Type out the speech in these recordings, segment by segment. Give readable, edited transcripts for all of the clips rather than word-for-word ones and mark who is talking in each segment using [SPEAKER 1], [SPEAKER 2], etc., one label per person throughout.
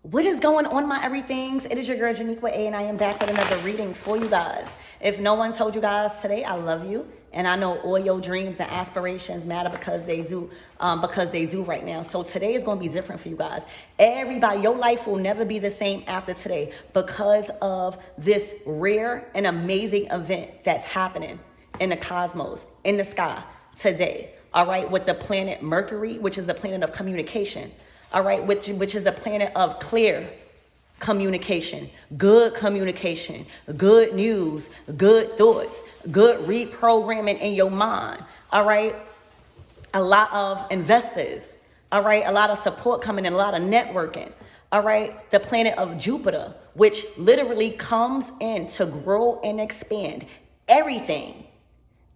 [SPEAKER 1] What is going on, my everythings? It is your girl Janiqua A, and I am back with another reading for you guys. If no one told you guys today, I love you, and I know all your dreams and aspirations matter because they do right now. So today is going to be different for you guys. Everybody, your life will never be the same after today because of this rare and amazing event that's happening in the cosmos, in the sky today. All right, with the planet Mercury, which is the planet of communication. All right, which is the planet of clear communication, good news, good thoughts, good reprogramming in your mind. All right, a lot of investors. All right, a lot of support coming in, a lot of networking. All right, the planet of Jupiter, which literally comes in to grow and expand everything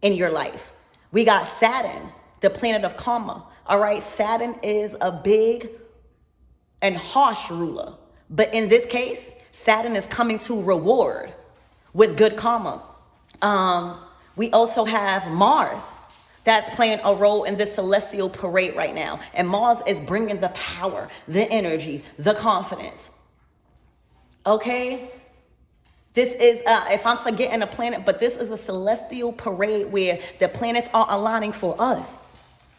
[SPEAKER 1] in your life. We got Saturn, the planet of karma. All right, Saturn is a big and harsh ruler. But in this case, Saturn is coming to reward with good karma. We also have Mars that's playing a role in this celestial parade right now. And Mars is bringing the power, the energy, the confidence. Okay? This is, if I'm forgetting a planet, but this is a celestial parade where the planets are aligning for us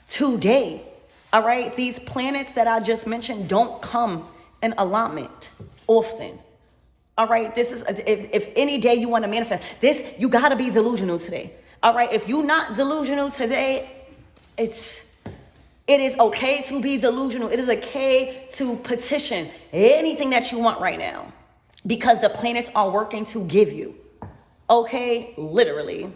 [SPEAKER 1] today. All right, these planets that I just mentioned don't come in alignment often. All right, this is, if any day you want to manifest this, you got to be delusional today. All right, if you're not delusional today, it is okay to be delusional. It is okay to petition anything that you want right now because the planets are working to give you. Okay, literally.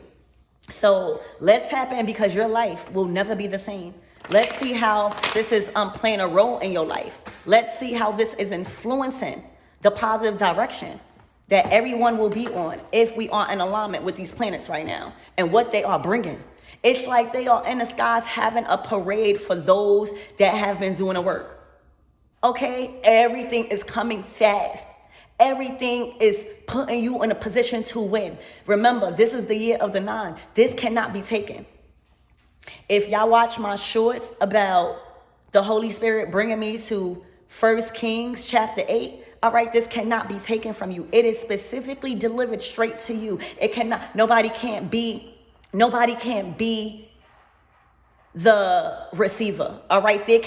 [SPEAKER 1] So let's tap in because your life will never be the same. Let's see how this is playing a role in your life. Let's see how this is influencing the positive direction that everyone will be on if we are in alignment with these planets right now and what they are bringing. It's like they are in the skies having a parade for those that have been doing the work. Okay? Everything is coming fast. Everything is putting you in a position to win. Remember, this is the year of the 9. This cannot be taken. If y'all watch my shorts about the Holy Spirit bringing me to 1 Kings chapter 8, all right, this cannot be taken from you. It is specifically delivered straight to you. It cannot, nobody can be the receiver. All right, there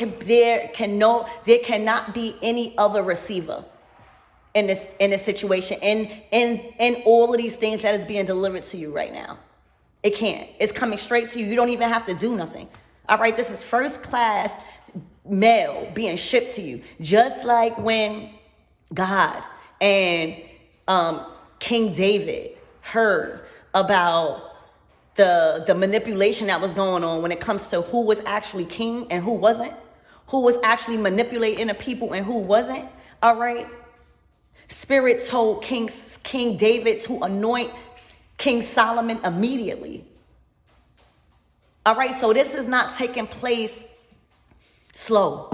[SPEAKER 1] cannot be any other receiver in this situation, in all of these things that is being delivered to you right now. It can't. It's coming straight to you. You don't even have to do nothing. All right, this is first class mail being shipped to you. Just like when God and King David heard about the manipulation that was going on when it comes to who was actually king and who wasn't, who was actually manipulating the people and who wasn't. All right. Spirit told King David to anoint King Solomon immediately. All right, so this is not taking place slow.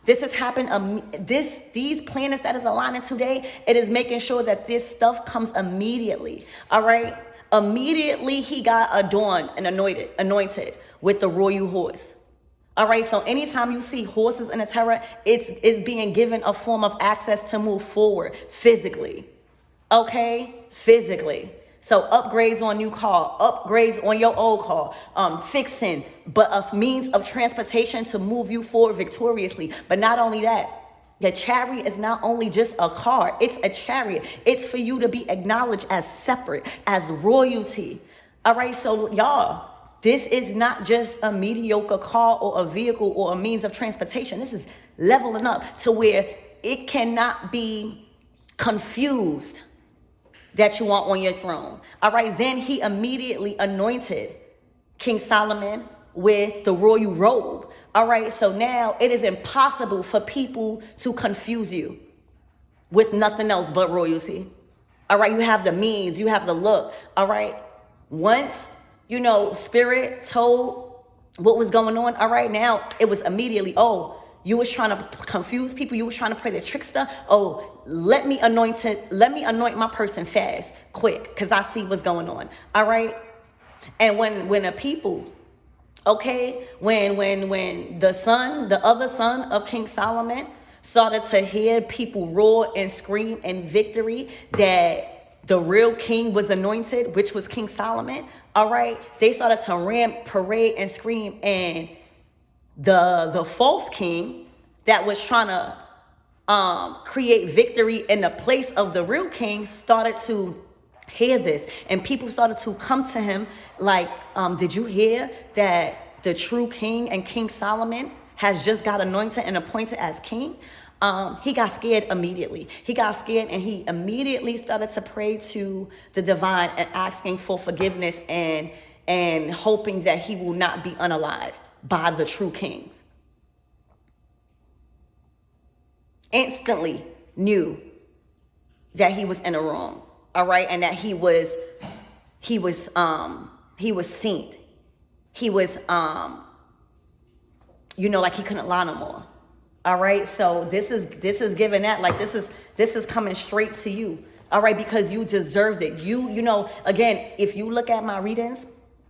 [SPEAKER 1] This has happened. These planets that is aligning today, it is making sure that this stuff comes immediately. All right, immediately he got adorned and anointed with the royal horse. All right, so anytime you see horses in a terror, it's being given a form of access to move forward physically. Okay, physically. So upgrades on new car, upgrades on your old car, fixing, but a means of transportation to move you forward victoriously. But not only that, the chariot is not only just a car, it's a chariot. It's for you to be acknowledged as separate, as royalty. All right, so y'all, this is not just a mediocre car or a vehicle or a means of transportation. This is leveling up to where it cannot be confused that you want on your throne. All right, then he immediately anointed King Solomon with the royal robe. All right, so now it is impossible for people to confuse you with nothing else but royalty. All right, you have the means, you have the look. All right, once, Spirit told what was going on. All right, now it was immediately, you was trying to confuse people. You was trying to play the trickster. Let me anoint my person fast, quick, because I see what's going on. All right. And when a people, okay, when the other son of King Solomon started to hear people roar and scream in victory that the real king was anointed, which was King Solomon, all right, they started to ramp, parade, and scream, and the false king that was trying to create victory in the place of the real king started to hear this, and people started to come to him like, did you hear that the true king and King Solomon has just got anointed and appointed as king? He got scared immediately. He got scared and he immediately started to pray to the divine and asking for forgiveness and hoping that he will not be unalived by the true kings. Instantly knew that he was in the wrong, all right, and that he was seen. He was like he couldn't lie no more. All right, so this is giving that, like, this is coming straight to you. All right, because you deserved it. Again, if you look at my readings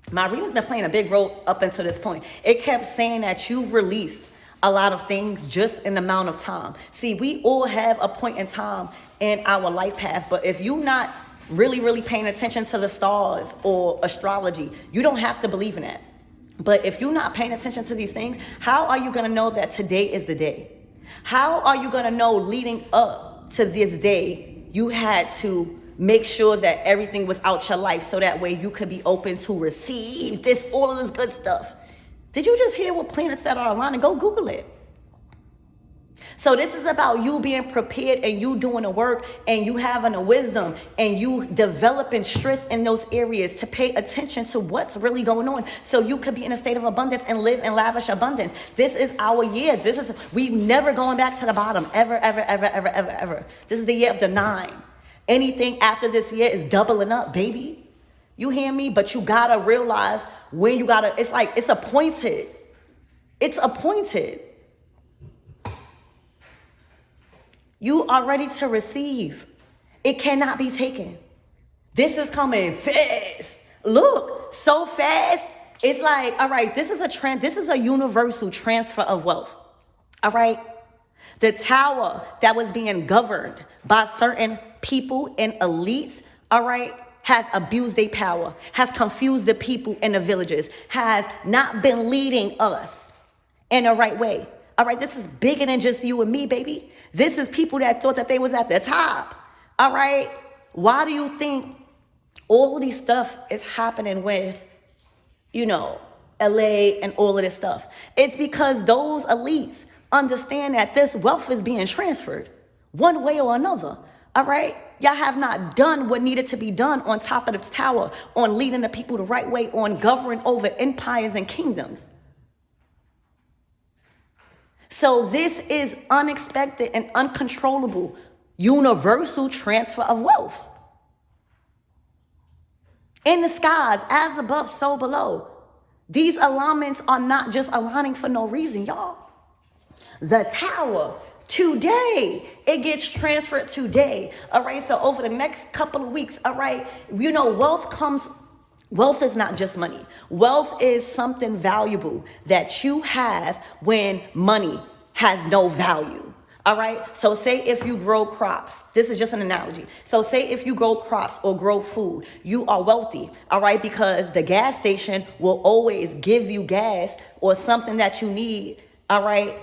[SPEAKER 1] been playing a big role up until this point. It kept saying that you've released a lot of things just in the amount of time. See, we all have a point in time in our life path, but if you're not really paying attention to the stars or astrology, you don't have to believe in that. But if you're not paying attention to these things, how are you going to know that today is the day? How are you going to know leading up to this day you had to make sure that everything was out your life so that way you could be open to receive all of this good stuff? Did you just hear what planets that are aligned? Go Google it. So this is about you being prepared and you doing the work and you having the wisdom and you developing strength in those areas to pay attention to what's really going on so you could be in a state of abundance and live in lavish abundance. This is our year. We never going back to the bottom ever. This is the year of the 9. Anything after this year is doubling up, baby. You hear me? But you gotta realize when you gotta, it's appointed. It's appointed. You are ready to receive. It cannot be taken. This is coming fast. Look, so fast. It's like, all right, this is a universal transfer of wealth. All right. The tower that was being governed by certain people and elites, all right, has abused their power, has confused the people in the villages, has not been leading us in the right way. All right, this is bigger than just you and me, baby. This is people that thought that they was at the top. All right. Why do you think all of these stuff is happening with, LA and all of this stuff? It's because those elites understand that this wealth is being transferred one way or another. All right. Y'all have not done what needed to be done on top of this tower, on leading the people the right way, on governing over empires and kingdoms. So this is unexpected and uncontrollable universal transfer of wealth. In the skies, as above, so below. These alignments are not just aligning for no reason, y'all. The tower, today, it gets transferred today. All right, so over the next couple of weeks, all right, wealth is not just money. Wealth is something valuable that you have when money has no value. All right. So say if you grow crops, this is just an analogy. So say if you grow crops or grow food, you are wealthy. All right. Because the gas station will always give you gas or something that you need. All right.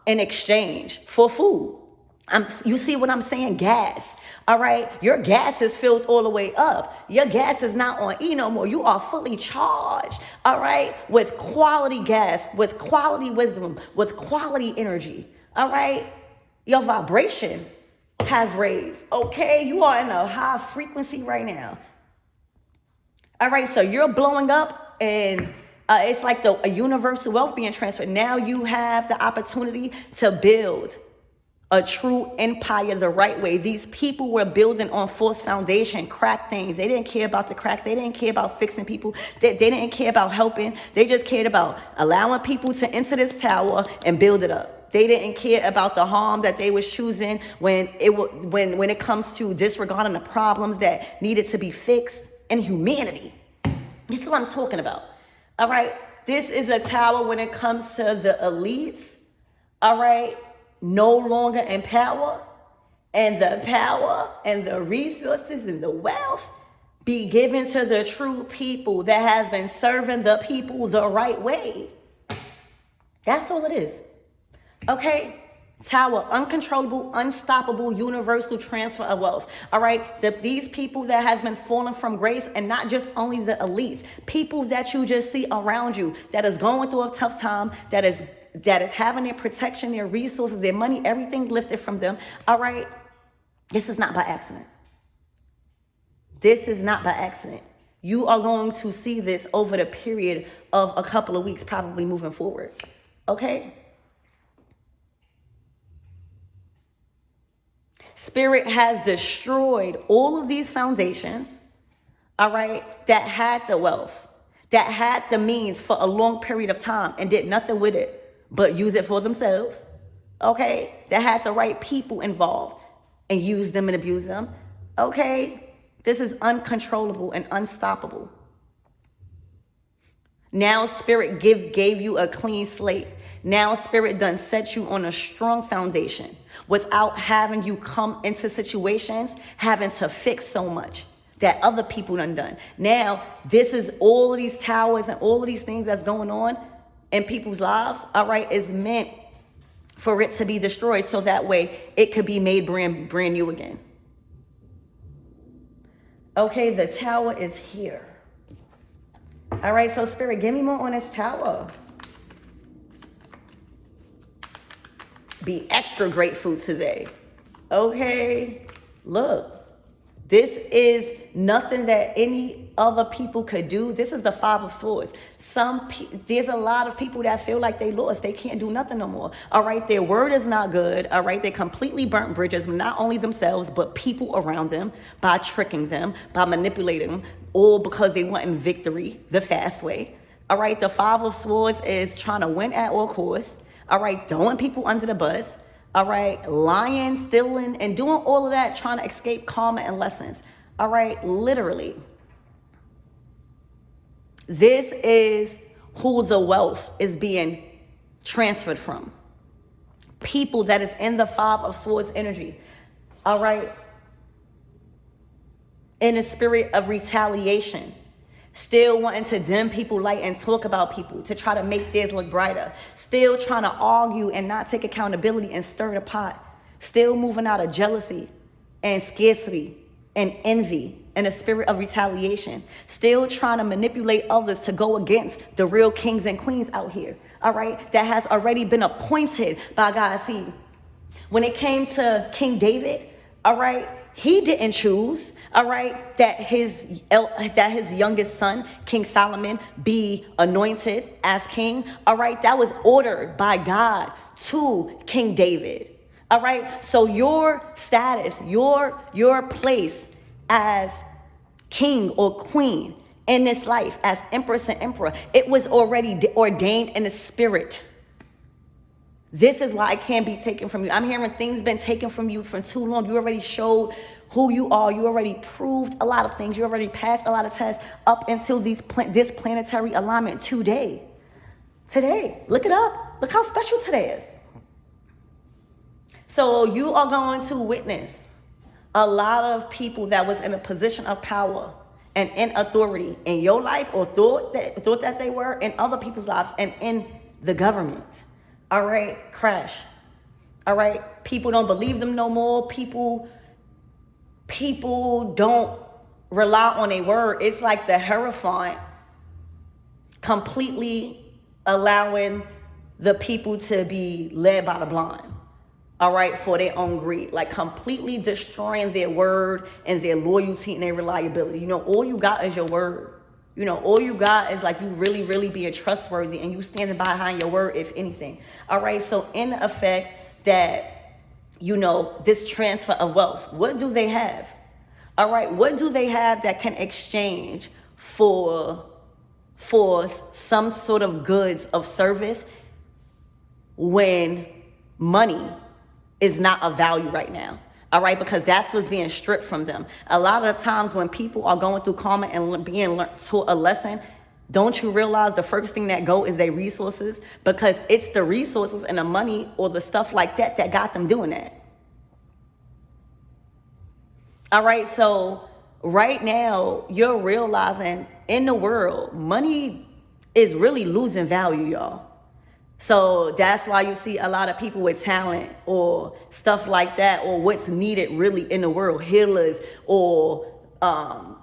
[SPEAKER 1] In exchange for food. You see what I'm saying? Gas. All right. Your gas is filled all the way up. Your gas is not on E no more. You are fully charged. All right. With quality gas, with quality wisdom, with quality energy. All right. Your vibration has raised. Okay. You are in a high frequency right now. All right. So you're blowing up and it's like a universal wealth being transferred. Now you have the opportunity to build a true empire the right way. These people were building on false foundation, cracked things. They didn't care about the cracks. They didn't care about fixing people. They didn't care about helping. They just cared about allowing people to enter this tower and build it up. They didn't care about the harm that they was choosing when it comes to disregarding the problems that needed to be fixed in humanity. This is what I'm talking about. All right. This is a tower when it comes to the elites. All right. no longer in power, and the power and the resources and the wealth be given to the true people that has been serving the people the right way. That's all it is. Okay? Tower, uncontrollable, unstoppable, universal transfer of wealth. All right? These people that has been falling from grace, and not just only the elites, people that you just see around you that is going through a tough time, that is having their protection, their resources, their money, everything lifted from them. All right? This is not by accident. This is not by accident. You are going to see this over the period of a couple of weeks, probably moving forward. Okay? Spirit has destroyed all of these foundations, all right, that had the wealth, that had the means for a long period of time and did nothing with it but use it for themselves, okay, that had the right people involved and use them and abuse them, okay? This is uncontrollable and unstoppable. Now Spirit gave you a clean slate. Now Spirit done set you on a strong foundation without having you come into situations having to fix so much that other people done. Now, this is all of these towers and all of these things that's going on in people's lives, all right, is meant for it to be destroyed so that way it could be made brand new again. Okay, the tower is here. All right, so Spirit, give me more on this tower. Be extra grateful today. Okay, look. This is nothing that any other people could do. This is the Five of Swords. There's a lot of people that feel like they lost. They can't do nothing no more. All right, their word is not good. All right, they completely burnt bridges, not only themselves, but people around them by tricking them, by manipulating them, all because they want victory the fast way. All right, the Five of Swords is trying to win at all costs. All right, throwing people under the bus. All right, lying, stealing, and doing all of that, trying to escape karma and lessons. All right, literally. This is who the wealth is being transferred from. People that is in the Five of Swords energy. All right. In a spirit of retaliation. Still wanting to dim people light and talk about people to try to make theirs look brighter. Still trying to argue and not take accountability and stir the pot. Still moving out of jealousy and scarcity and envy and a spirit of retaliation. Still trying to manipulate others to go against the real kings and queens out here. All right, that has already been appointed by God. See, when it came to King David, all right, he didn't choose, all right, that his youngest son, King Solomon, be anointed as king. All right, that was ordered by God to King David. All right, so your status, your place as king or queen in this life, as empress and emperor, it was already ordained in the spirit. This is why it can't be taken from you. I'm hearing things been taken from you for too long. You already showed who you are. You already proved a lot of things. You already passed a lot of tests up until this planetary alignment today. Today. Look it up. Look how special today is. So you are going to witness a lot of people that was in a position of power and in authority in your life, or thought that they were in other people's lives and in the government. All right, crash. All right, people don't believe them no more. People don't rely on a word. It's like the Hierophant completely allowing the people to be led by the blind. All right, for their own greed, like completely destroying their word and their loyalty and their reliability. You know, all you got is your word. You know, all you got is like you really, really being trustworthy and you standing behind your word, if anything. All right, so in effect that, you know, this transfer of wealth, what do they have? All right, what do they have that can exchange for some sort of goods of service when money is not of value right now? All right, because that's what's being stripped from them. A lot of the times when people are going through karma and being taught a lesson, Don't you realize the first thing that go is their resources? Because it's the resources and the money or the stuff like that that got them doing that. All right, so right now you're realizing in the world, money is really losing value, y'all. So that's why you see a lot of people with talent or stuff like that, or what's needed really in the world, healers or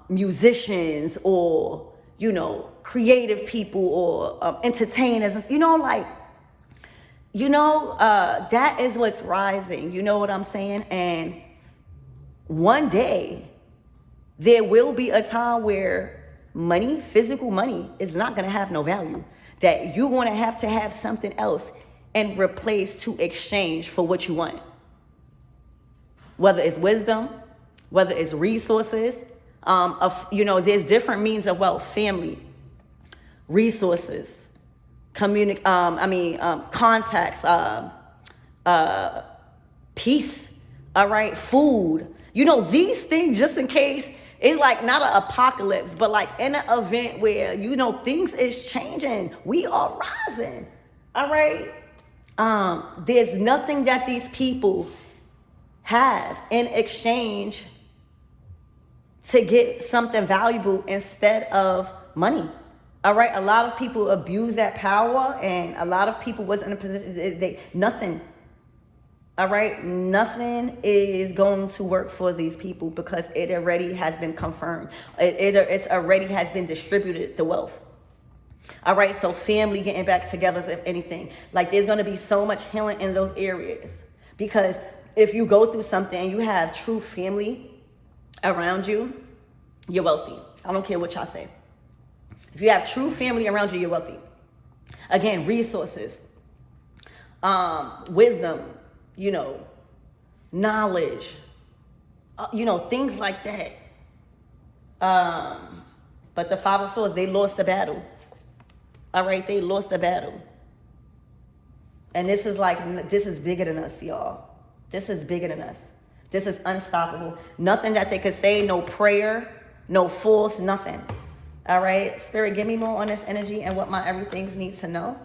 [SPEAKER 1] musicians or, creative people or entertainers, that is what's rising. You know what I'm saying? And one day there will be a time where money, physical money, is not going to have no value. That you're going to have something else and replace to exchange for what you want. Whether it's wisdom, whether it's resources, there's different means of wealth: family, resources, contacts, peace, all right, food. These things, just in case, it's like not an apocalypse, but like in an event where, things is changing. We are rising, all right? There's nothing that these people have in exchange to get something valuable instead of money. All right, a lot of people abuse that power, and a lot of people was in a position, nothing. All right, nothing is going to work for these people because it already has been confirmed. It's already has been distributed, the wealth. All right, so family getting back together, if anything. Like, there's going to be so much healing in those areas. Because if you go through something and you have true family around you, you're wealthy. I don't care what y'all say. If you have true family around you, you're wealthy. Again, resources, wisdom, knowledge, things like that. But the Five of Swords, they lost the battle. All right, they lost the battle. And this is bigger than us, y'all. This is bigger than us. This is unstoppable. Nothing that they could say, no prayer, no force, nothing. All right, Spirit, give me more on this energy and what my everythings need to know.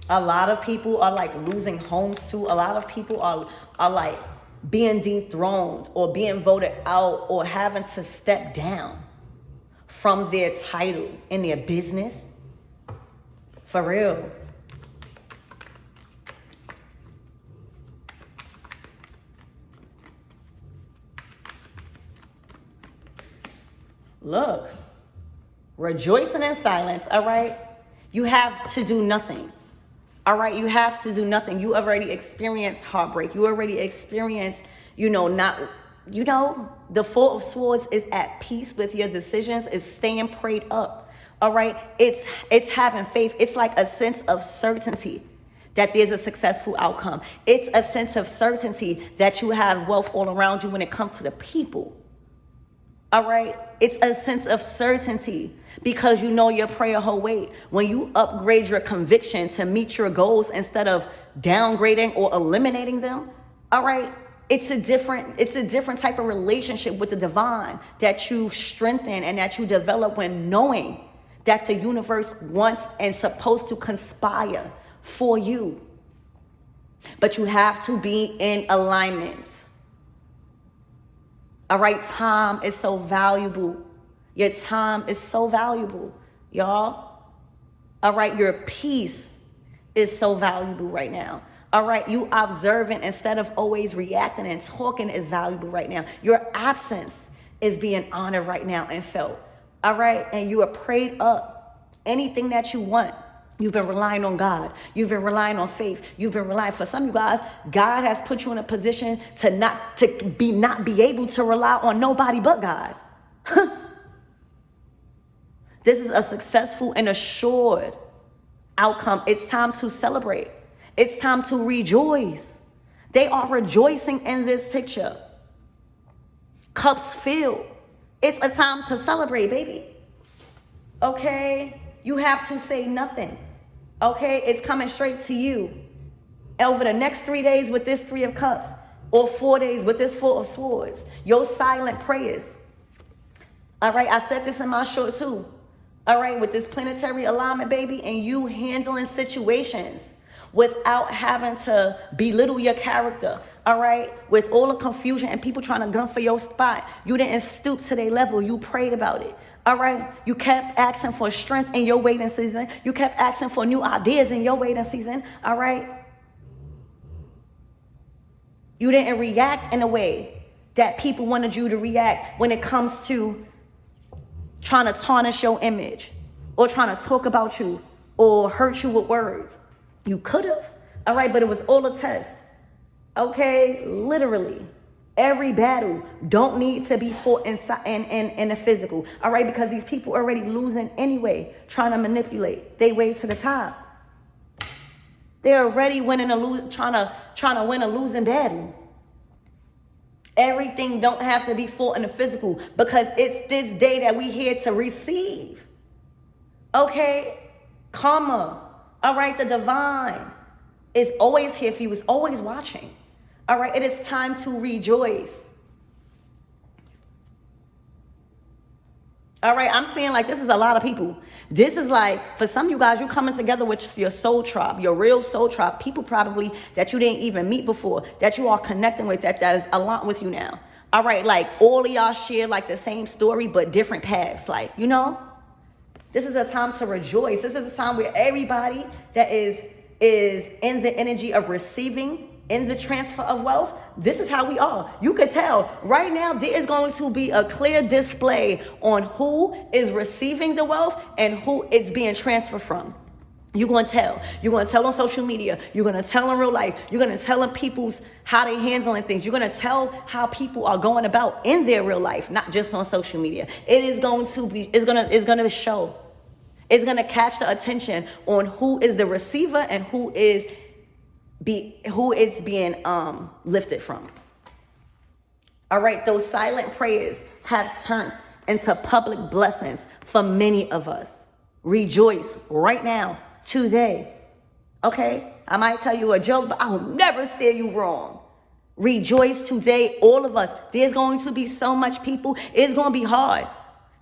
[SPEAKER 1] A lot of people are like losing homes too. A lot of people are like being dethroned or being voted out or having to step down from their title in their business. For real. Look, rejoicing in silence, all right? You have to do nothing. All right, you have to do nothing. You already experienced heartbreak. You already experienced, the Four of Swords is at peace with your decisions. It's staying prayed up. All right, it's having faith. It's like a sense of certainty that there's a successful outcome. It's a sense of certainty that you have wealth all around you when it comes to the people. All right, it's a sense of certainty because your prayer whole weight. When you upgrade your conviction to meet your goals instead of downgrading or eliminating them, all right, it's a different type of relationship with the divine that you strengthen and that you develop when knowing that the universe wants and supposed to conspire for you. But you have to be in alignment. All right, time is so valuable. Your time is so valuable, y'all. All right, your peace is so valuable right now. All right, you observant instead of always reacting and talking is valuable right now. Your absence is being honored right now and felt. All right, and you are prayed up. Anything that you want. You've been relying on God. You've been relying on faith. You've been relying, for some of you guys, God has put you in a position to not be able to rely on nobody but God. This is a successful and assured outcome. It's time to celebrate. It's time to rejoice. They are rejoicing in this picture. Cups filled. It's a time to celebrate, baby. Okay? You have to say nothing. Okay, it's coming straight to you. Over the next 3 days with this Three of Cups, or 4 days with this Four of Swords. Your silent prayers. All right, I said this in my short too. All right, with this planetary alignment, baby, and you handling situations without having to belittle your character. All right, with all the confusion and people trying to gun for your spot, you didn't stoop to their level. You prayed about it. All right, you kept asking for strength in your waiting season. You kept asking for new ideas in your waiting season. All right, you didn't react in a way that people wanted you to react when it comes to trying to tarnish your image or trying to talk about you or hurt you with words. You could have, all right, but it was all a test. Okay, literally, every battle don't need to be fought inside in the physical, all right, because these people are already losing anyway, trying to manipulate their way to the top. They're already winning trying to win a losing battle. Everything don't have to be fought in the physical because it's this day that we here to receive. Okay? Karma. All right? The divine is always here for you. It's always watching. All right? It is time to rejoice. All right? I'm seeing like this is a lot of people. This is like, for some of you guys, you're coming together with your soul tribe, your real soul tribe, people probably that you didn't even meet before, that you are connecting with, that is aligned with you now. All right, like all of y'all share like the same story, but different paths. Like, you know, this is a time to rejoice. This is a time where everybody that is in the energy of receiving, in the transfer of wealth, this is how we are. You could tell right now there is going to be a clear display on who is receiving the wealth and who it's being transferred from. You're going to tell. You're going to tell on social media. You're going to tell in real life. You're going to tell in people's how they handling things. You're going to tell how people are going about in their real life, not just on social media. It is going to be, it's going to show. It's going to catch the attention on who is the receiver and who it's being lifted from. All right, those silent prayers have turned into public blessings for many of us. Rejoice right now, today. Okay, I might tell you a joke, but I will never steer you wrong. Rejoice today, all of us. There's going to be so much people. It's going to be hard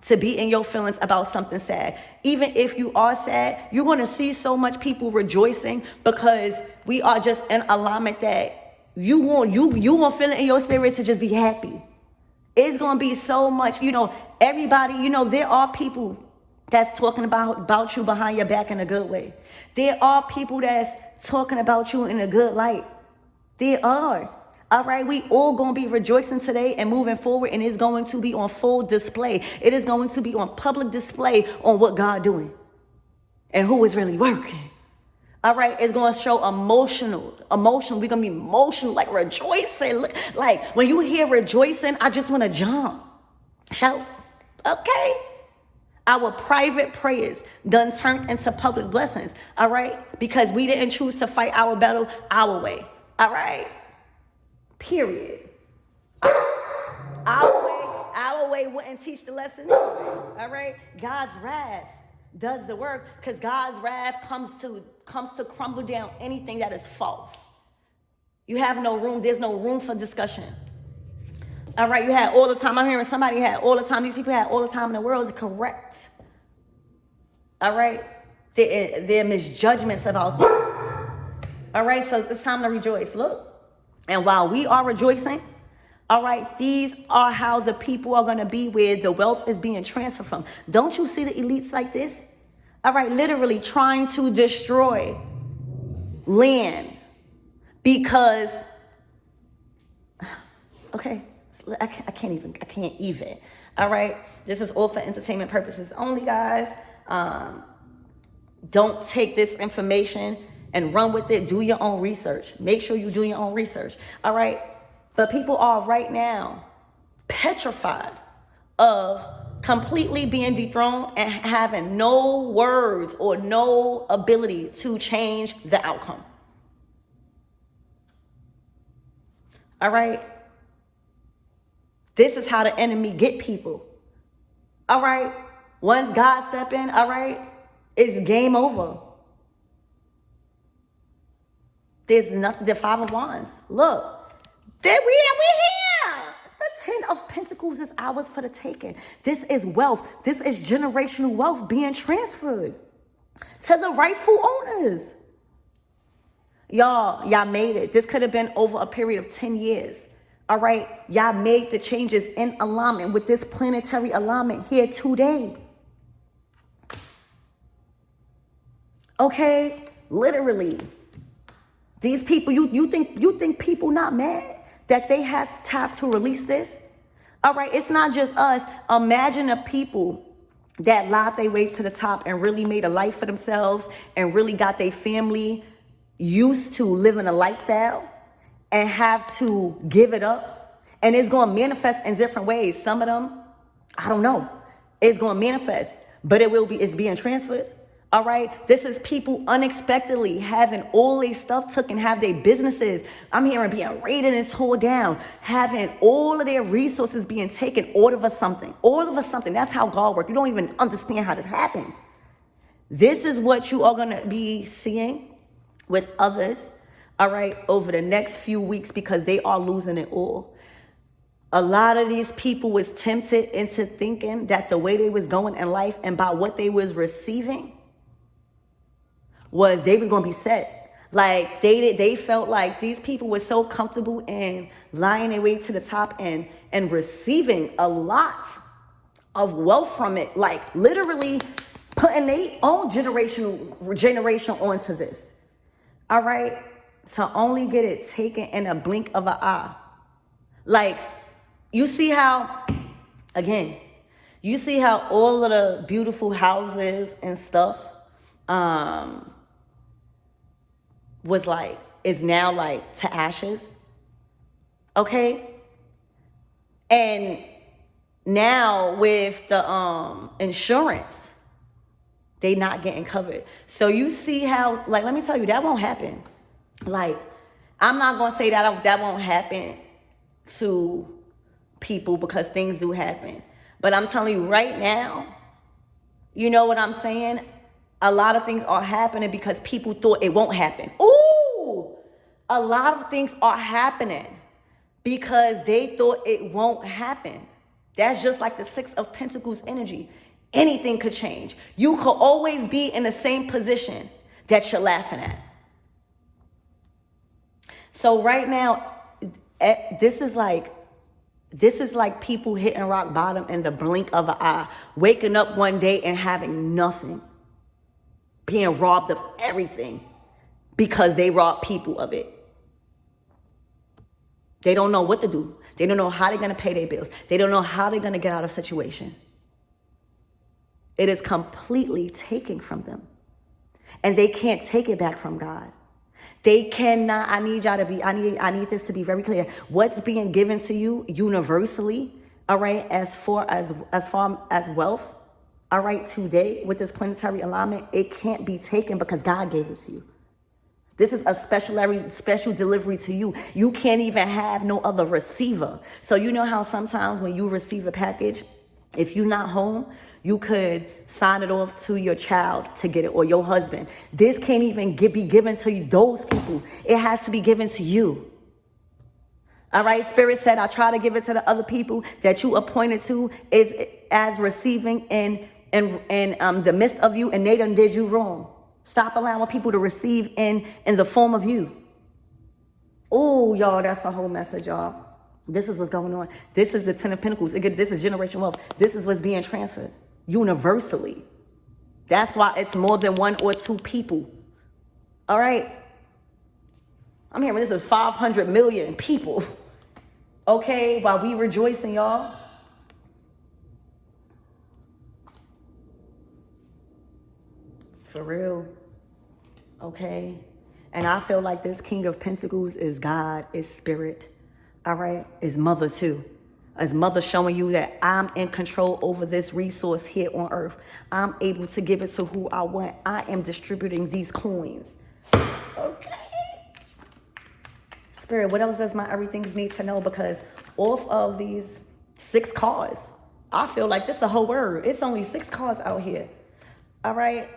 [SPEAKER 1] to be in your feelings about something sad. Even if you are sad, you're going to see so much people rejoicing because we are just in alignment that you want feel it in your spirit to just be happy. It's going to be so much, everybody, there are people that's talking about you behind your back in a good way. There are people that's talking about you in a good light. There are. All right, we all going to be rejoicing today and moving forward, and it's going to be on full display. It is going to be on public display on what God doing and who is really working. All right, it's going to show emotional. We're going to be emotional, like rejoicing. Like when you hear rejoicing, I just want to jump. Shout. Okay. Our private prayers done turned into public blessings. All right, because we didn't choose to fight our battle our way. All right. Period. Our way wouldn't teach the lesson anyway. All right? God's wrath does the work because God's wrath comes to crumble down anything that is false. You have no room. There's no room for discussion. All right? You had all the time. I'm hearing somebody had all the time. These people had all the time in the world. It's correct. All right? They're misjudgments about things. All right? So it's time to rejoice. Look. And while we are rejoicing, all right, these are how the people are going to be where the wealth is being transferred from. Don't you see the elites like this? All right, literally trying to destroy land because, okay, I can't even. All right, this is all for entertainment purposes only, guys. Don't take this information and run with it. Do your own research. Make sure you do your own research. All right. But people are right now petrified of completely being dethroned and having no words or no ability to change the outcome. All right. This is how the enemy get people. All right. Once God step in, all right, it's game over. There's nothing, the Five of Wands. Look, There we're here. The Ten of Pentacles is ours for the taking. This is wealth. This is generational wealth being transferred to the rightful owners. Y'all made it. This could have been over a period of 10 years. All right. Y'all made the changes in alignment with this planetary alignment here today. Okay. Literally. These people, you think people not mad that they have to release this? All right. It's not just us. Imagine the people that lied their way to the top and really made a life for themselves and really got their family used to living a lifestyle and have to give it up. And it's going to manifest in different ways. Some of them, I don't know. It's going to manifest, but it's being transferred. All right. This is people unexpectedly having all their stuff took and have their businesses. I'm hearing being raided and tore down, having all of their resources being taken all of a something. That's how God works. You don't even understand how this happened. This is what you are going to be seeing with others, all right, over the next few weeks, because they are losing it all. A lot of these people was tempted into thinking that the way they was going in life and by what they was receiving was they was going to be set. Like they felt like these people were so comfortable in lying their way to the top and receiving a lot of wealth from it. Like literally putting their own generation onto this. All right. To only get it taken in a blink of an eye. Like you see how all of the beautiful houses and stuff, is now like to ashes. Okay. And now with the insurance, they not getting covered. So you see how, like, let me tell you, that won't happen. Like, I'm not going to say that won't happen to people because things do happen. But I'm telling you right now, you know what I'm saying? A lot of things are happening because people thought it won't happen. Ooh, a lot of things are happening because they thought it won't happen. That's just like the Six of Pentacles energy. Anything could change. You could always be in the same position that you're laughing at. So right now, this is like people hitting rock bottom in the blink of an eye, waking up one day and having nothing, being robbed of everything because they robbed people of it. They don't know what to do. They don't know how they're going to pay their bills. They don't know how they're going to get out of situations. It is completely taken from them. And they can't take it back from God. They cannot. I need this to be very clear. What's being given to you universally, all right, as far as wealth, all right, today with this planetary alignment, it can't be taken because God gave it to you. This is a special delivery to you. You can't even have no other receiver. So you know how sometimes when you receive a package, if you're not home, you could sign it off to your child to get it or your husband. This can't even be given to you, those people. It has to be given to you. All right. Spirit said, I try to give it to the other people that you appointed to is as receiving in the midst of you, and they done did you wrong. Stop allowing people to receive in the form of you. Oh, y'all, that's a whole message, y'all. This is what's going on. This is the Ten of Pentacles. Again, this is generational wealth. This is what's being transferred universally. That's why it's more than one or two people. All right. I'm hearing this is 500 million people. Okay, while we rejoicing, y'all. For real. Okay. And I feel like this King of Pentacles is God, is spirit. All right. Is mother too. As mother showing you that I'm in control over this resource here on earth. I'm able to give it to who I want. I am distributing these coins. Okay. Spirit, what else does my everything's need to know? Because off of these 6 cards, I feel like this is a whole word. It's only 6 cards out here. All right.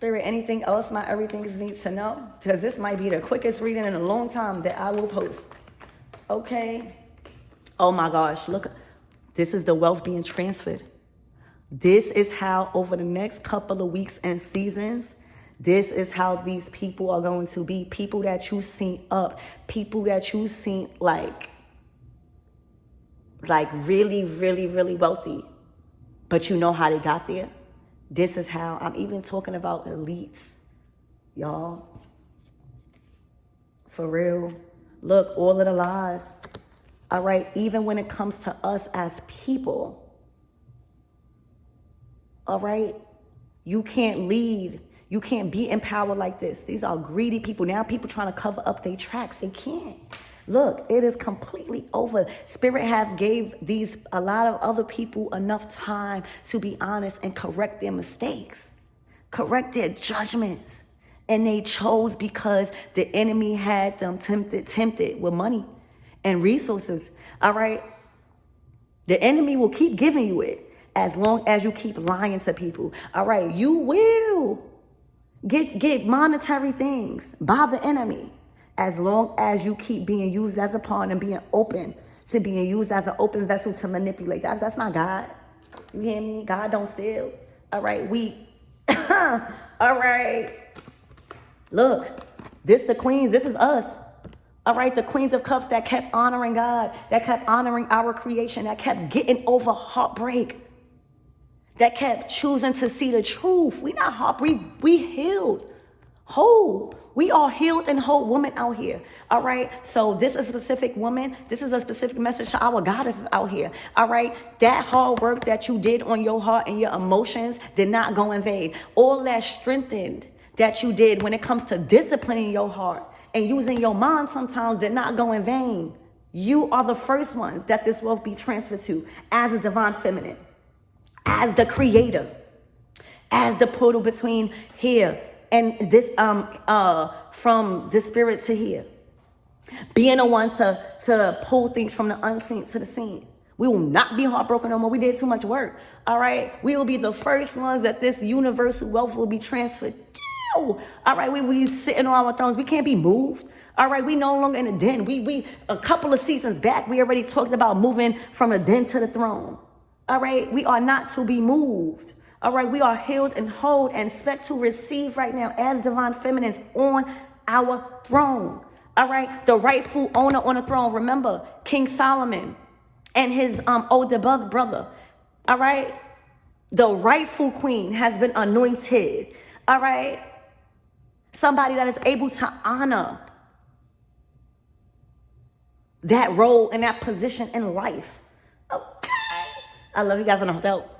[SPEAKER 1] Spirit, anything else my everythings need to know? Because this might be the quickest reading in a long time that I will post. Okay. Oh my gosh, look. This is the wealth being transferred. This is how over the next couple of weeks and seasons, this is how these people are going to be. People that you seen up. People that you seen like really, really, really wealthy. But you know how they got there. This is how. I'm even talking about elites. Y'all. For real. Look, all of the lies. All right. Even when it comes to us as people. All right. You can't lead. You can't be in power like this. These are greedy people. Now people trying to cover up their tracks. They can't. Look, it is completely over. Spirit have gave a lot of other people enough time to be honest and correct their mistakes, correct their judgments. And they chose because the enemy had them tempted with money and resources. All right. The enemy will keep giving you it as long as you keep lying to people. All right. You will get monetary things by the enemy. As long as you keep being used as a pawn and being open to being used as an open vessel to manipulate. That's not God. You hear me? God don't steal. All right, all right. Look, this the queens. This is us. All right, the queens of cups that kept honoring God, that kept honoring our creation, that kept getting over heartbreak, that kept choosing to see the truth. We not heartbreak. We healed, whole. We are healed and whole women out here. All right. So this is a specific woman. This is a specific message to our goddesses out here. All right. That hard work that you did on your heart and your emotions did not go in vain. All that strengthened that you did when it comes to disciplining your heart and using your mind sometimes did not go in vain. You are the first ones that this wealth be transferred to as a divine feminine, as the creator, as the portal between here and this, from the spirit to here. Being the one to pull things from the unseen to the seen. We will not be heartbroken no more. We did too much work. All right. We will be the first ones that this universal wealth will be transferred to. All right. We will be sitting on our thrones. We can't be moved. All right. We no longer in a den. We a couple of seasons back, we already talked about moving from a den to the throne. All right. We are not to be moved. All right, we are healed and whole and expect to receive right now as divine feminines on our throne. All right, the rightful owner on the throne. Remember, King Solomon and his older brother. All right, the rightful queen has been anointed. All right, somebody that is able to honor that role and that position in life. Okay, I love you guys, and I hope that